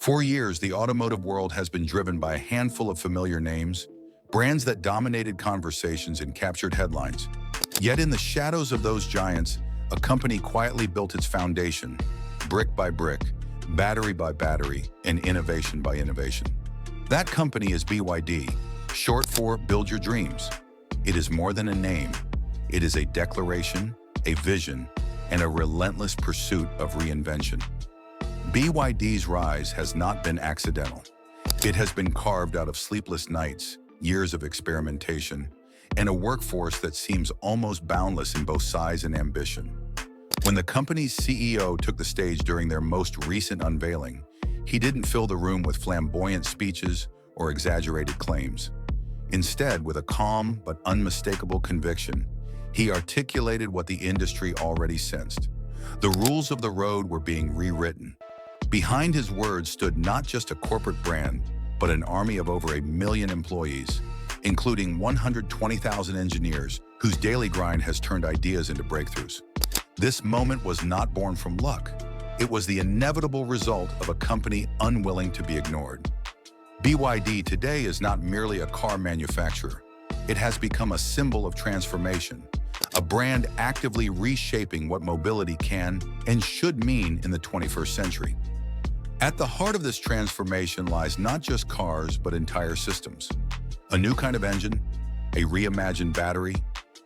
For years, the automotive world has been driven by a handful of familiar names, brands that dominated conversations and captured headlines. Yet in the shadows of those giants, a company quietly built its foundation, brick by brick, battery by battery, and innovation by innovation. That company is BYD, short for Build Your Dreams. It is more than a name. It is a declaration, a vision, and a relentless pursuit of reinvention. BYD's rise has not been accidental. It has been carved out of sleepless nights, years of experimentation, and a workforce that seems almost boundless in both size and ambition. When the company's CEO took the stage during their most recent unveiling, he didn't fill the room with flamboyant speeches or exaggerated claims. Instead, with a calm but unmistakable conviction, he articulated what the industry already sensed. The rules of the road were being rewritten. Behind his words stood not just a corporate brand, but an army of over 1 million employees, including 120,000 engineers whose daily grind has turned ideas into breakthroughs. This moment was not born from luck. It was the inevitable result of a company unwilling to be ignored. BYD today is not merely a car manufacturer. It has become a symbol of transformation, a brand actively reshaping what mobility can and should mean in the 21st century. At the heart of this transformation lies not just cars, but entire systems. A new kind of engine, a reimagined battery,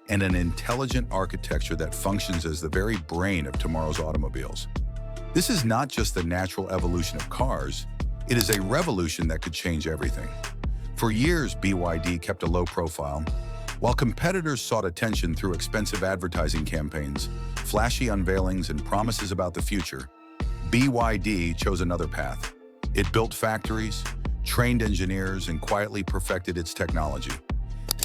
and an intelligent architecture that functions as the very brain of tomorrow's automobiles. This is not just the natural evolution of cars, it is a revolution that could change everything. For years, BYD kept a low profile, while competitors sought attention through expensive advertising campaigns, flashy unveilings, and promises about the future. BYD chose another path. It built factories, trained engineers, and quietly perfected its technology.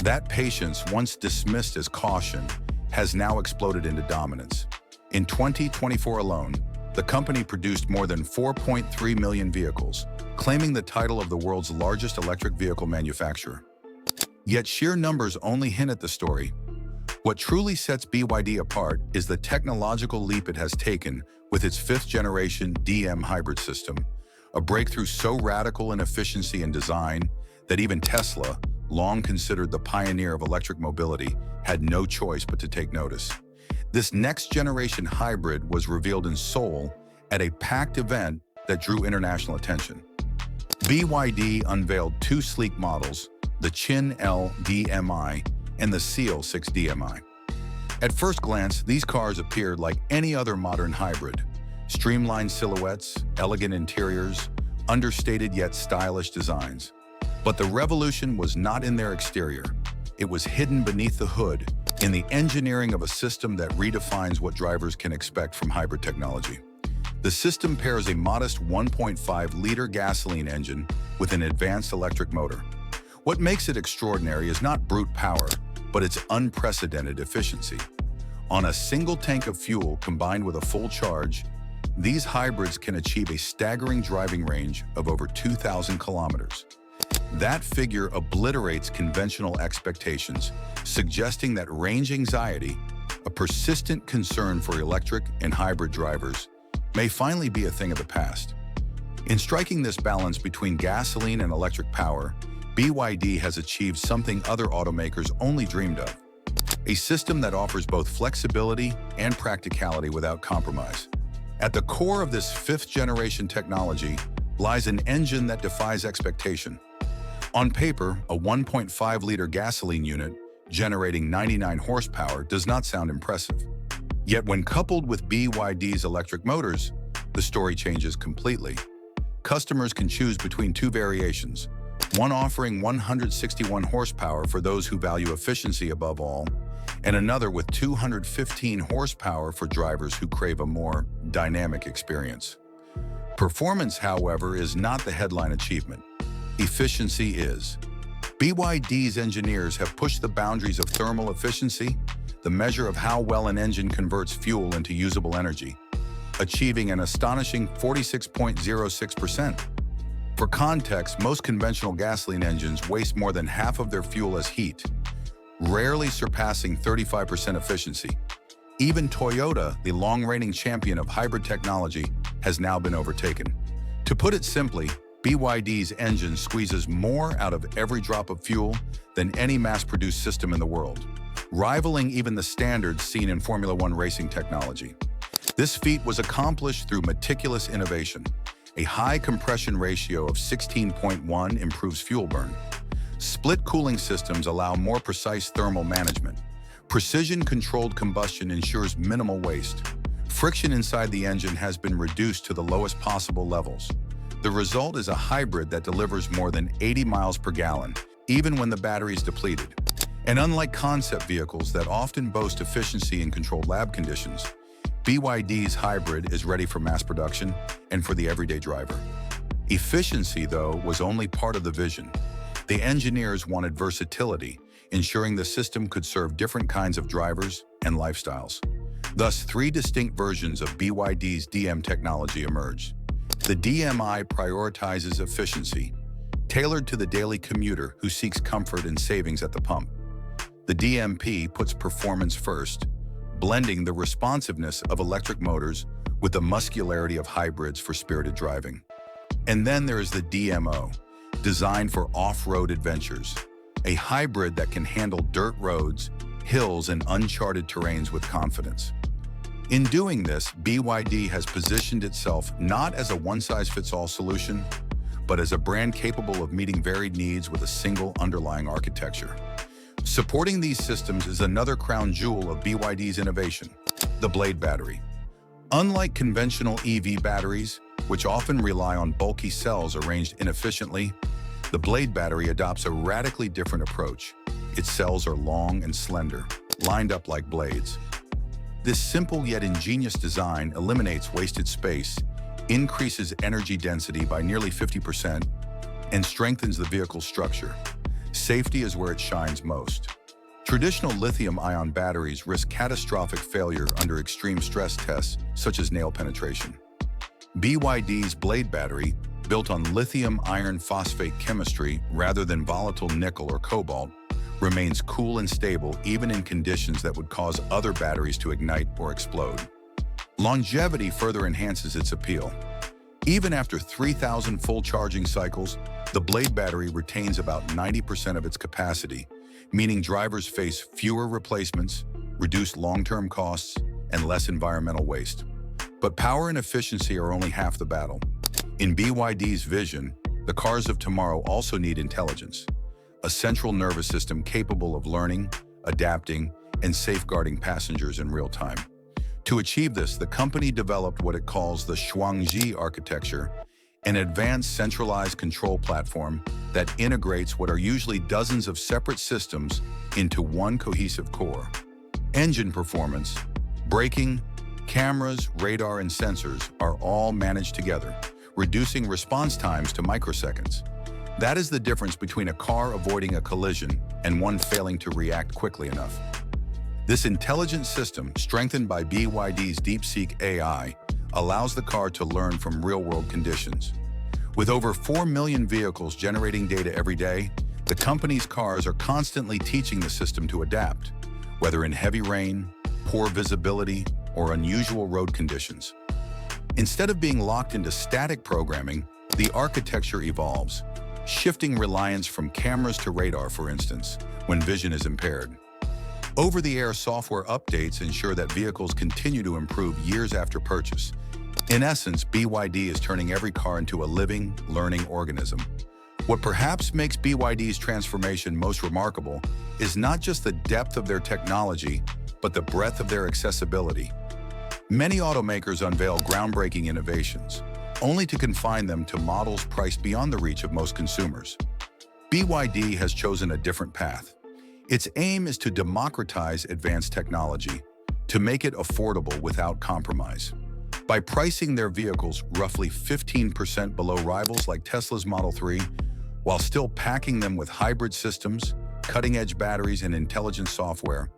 That patience, once dismissed as caution, has now exploded into dominance. In 2024 alone, the company produced more than 4.3 million vehicles, claiming the title of the world's largest electric vehicle manufacturer. Yet sheer numbers only hint at the story. What truly sets BYD apart is the technological leap it has taken with its 5th-generation DM hybrid system, a breakthrough so radical in efficiency and design that even Tesla, long considered the pioneer of electric mobility, had no choice but to take notice. This next-generation hybrid was revealed in Seoul at a packed event that drew international attention. BYD unveiled 2 sleek models, the Chin L DMI and the Seal 6 DMI. At first glance, these cars appeared like any other modern hybrid. Streamlined silhouettes, elegant interiors, understated yet stylish designs. But the revolution was not in their exterior. It was hidden beneath the hood, in the engineering of a system that redefines what drivers can expect from hybrid technology. The system pairs a modest 1.5-liter gasoline engine with an advanced electric motor. What makes it extraordinary is not brute power, but its unprecedented efficiency. On a single tank of fuel combined with a full charge, these hybrids can achieve a staggering driving range of over 2,000 kilometers. That figure obliterates conventional expectations, suggesting that range anxiety, a persistent concern for electric and hybrid drivers, may finally be a thing of the past. In striking this balance between gasoline and electric power, BYD has achieved something other automakers only dreamed of: a system that offers both flexibility and practicality without compromise. At the core of this 5th-generation technology lies an engine that defies expectation. On paper, a 1.5-liter gasoline unit generating 99 horsepower does not sound impressive. Yet when coupled with BYD's electric motors, the story changes completely. Customers can choose between 2 variations, one offering 161 horsepower for those who value efficiency above all, and another with 215 horsepower for drivers who crave a more dynamic experience. Performance, however, is not the headline achievement. Efficiency is. BYD's engineers have pushed the boundaries of thermal efficiency, the measure of how well an engine converts fuel into usable energy, achieving an astonishing 46.06%. For context, most conventional gasoline engines waste more than half of their fuel as heat, rarely surpassing 35% efficiency. Even Toyota, the long-reigning champion of hybrid technology, has now been overtaken. To put it simply, BYD's engine squeezes more out of every drop of fuel than any mass-produced system in the world, rivaling even the standards seen in Formula One racing technology. This feat was accomplished through meticulous innovation. A high compression ratio of 16.1 improves fuel burn. Split cooling systems allow more precise thermal management. Precision-controlled combustion ensures minimal waste. Friction inside the engine has been reduced to the lowest possible levels. The result is a hybrid that delivers more than 80 miles per gallon, even when the battery is depleted. And unlike concept vehicles that often boast efficiency in controlled lab conditions, BYD's hybrid is ready for mass production and for the everyday driver. Efficiency, though, was only part of the vision. The engineers wanted versatility, ensuring the system could serve different kinds of drivers and lifestyles. Thus, three distinct versions of BYD's DM technology emerged. The DMi prioritizes efficiency, tailored to the daily commuter who seeks comfort and savings at the pump. The DMP puts performance first, blending the responsiveness of electric motors with the muscularity of hybrids for spirited driving. And then there is the DMO, designed for off-road adventures, a hybrid that can handle dirt roads, hills, and uncharted terrains with confidence. In doing this, BYD has positioned itself not as a one-size-fits-all solution, but as a brand capable of meeting varied needs with a single underlying architecture. Supporting these systems is another crown jewel of BYD's innovation, the Blade battery. Unlike conventional EV batteries, which often rely on bulky cells arranged inefficiently, the Blade battery adopts a radically different approach. Its cells are long and slender, lined up like blades. This simple yet ingenious design eliminates wasted space, increases energy density by nearly 50%, and strengthens the vehicle's structure. Safety is where it shines most. Traditional lithium-ion batteries risk catastrophic failure under extreme stress tests, such as nail penetration. BYD's Blade battery, built on lithium iron phosphate chemistry rather than volatile nickel or cobalt, remains cool and stable even in conditions that would cause other batteries to ignite or explode. Longevity further enhances its appeal. Even after 3,000 full charging cycles, the Blade battery retains about 90% of its capacity, meaning drivers face fewer replacements, reduced long-term costs, and less environmental waste. But power and efficiency are only half the battle. In BYD's vision, the cars of tomorrow also need intelligence, a central nervous system capable of learning, adapting, and safeguarding passengers in real time. To achieve this, the company developed what it calls the Shuangji architecture, an advanced centralized control platform that integrates what are usually dozens of separate systems into one cohesive core. Engine performance, braking, cameras, radar, and sensors are all managed together, reducing response times to microseconds. That is the difference between a car avoiding a collision and one failing to react quickly enough. This intelligent system, strengthened by BYD's DeepSeek AI, allows the car to learn from real-world conditions. With over 4 million vehicles generating data every day, the company's cars are constantly teaching the system to adapt, whether in heavy rain, poor visibility, or unusual road conditions. Instead of being locked into static programming, the architecture evolves, shifting reliance from cameras to radar, for instance, when vision is impaired. Over-the-air software updates ensure that vehicles continue to improve years after purchase. In essence, BYD is turning every car into a living, learning organism. What perhaps makes BYD's transformation most remarkable is not just the depth of their technology, but the breadth of their accessibility. Many automakers unveil groundbreaking innovations, only to confine them to models priced beyond the reach of most consumers. BYD has chosen a different path. Its aim is to democratize advanced technology, to make it affordable without compromise. By pricing their vehicles roughly 15% below rivals like Tesla's Model 3, while still packing them with hybrid systems, cutting-edge batteries, and intelligent software,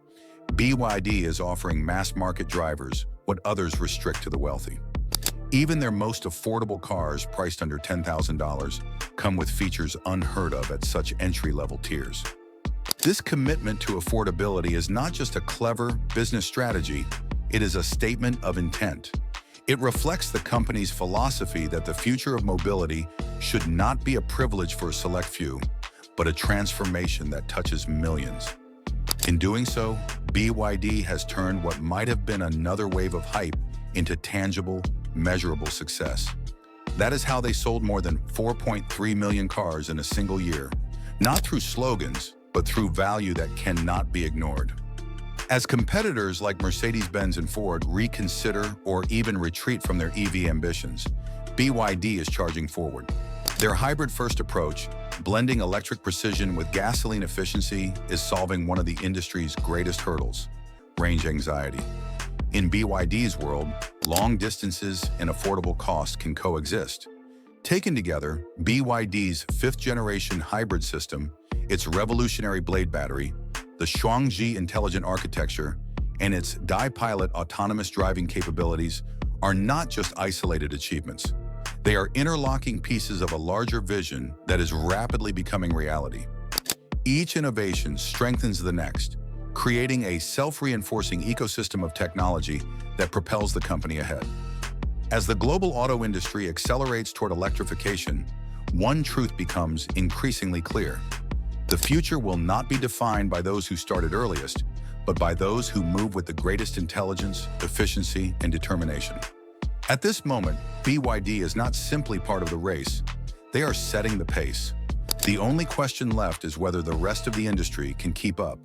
BYD is offering mass-market drivers what others restrict to the wealthy. Even their most affordable cars, priced under $10,000, come with features unheard of at such entry-level tiers. This commitment to affordability is not just a clever business strategy, it is a statement of intent. It reflects the company's philosophy that the future of mobility should not be a privilege for a select few, but a transformation that touches millions. In doing so, BYD has turned what might have been another wave of hype into tangible, measurable success. That is how they sold more than 4.3 million cars in a single year, not through slogans, but through value that cannot be ignored. As competitors like Mercedes-Benz and Ford reconsider or even retreat from their EV ambitions, BYD is charging forward. Their hybrid-first approach, blending electric precision with gasoline efficiency, is solving one of the industry's greatest hurdles: range anxiety. In BYD's world, long distances and affordable costs can coexist. Taken together, BYD's fifth-generation hybrid system, its revolutionary blade battery, the Shuangji intelligent architecture, and its di-pilot autonomous driving capabilities are not just isolated achievements. They are interlocking pieces of a larger vision that is rapidly becoming reality. Each innovation strengthens the next, creating a self-reinforcing ecosystem of technology that propels the company ahead. As the global auto industry accelerates toward electrification, one truth becomes increasingly clear. The future will not be defined by those who started earliest, but by those who move with the greatest intelligence, efficiency, and determination. At this moment, BYD is not simply part of the race. They are setting the pace. The only question left is whether the rest of the industry can keep up.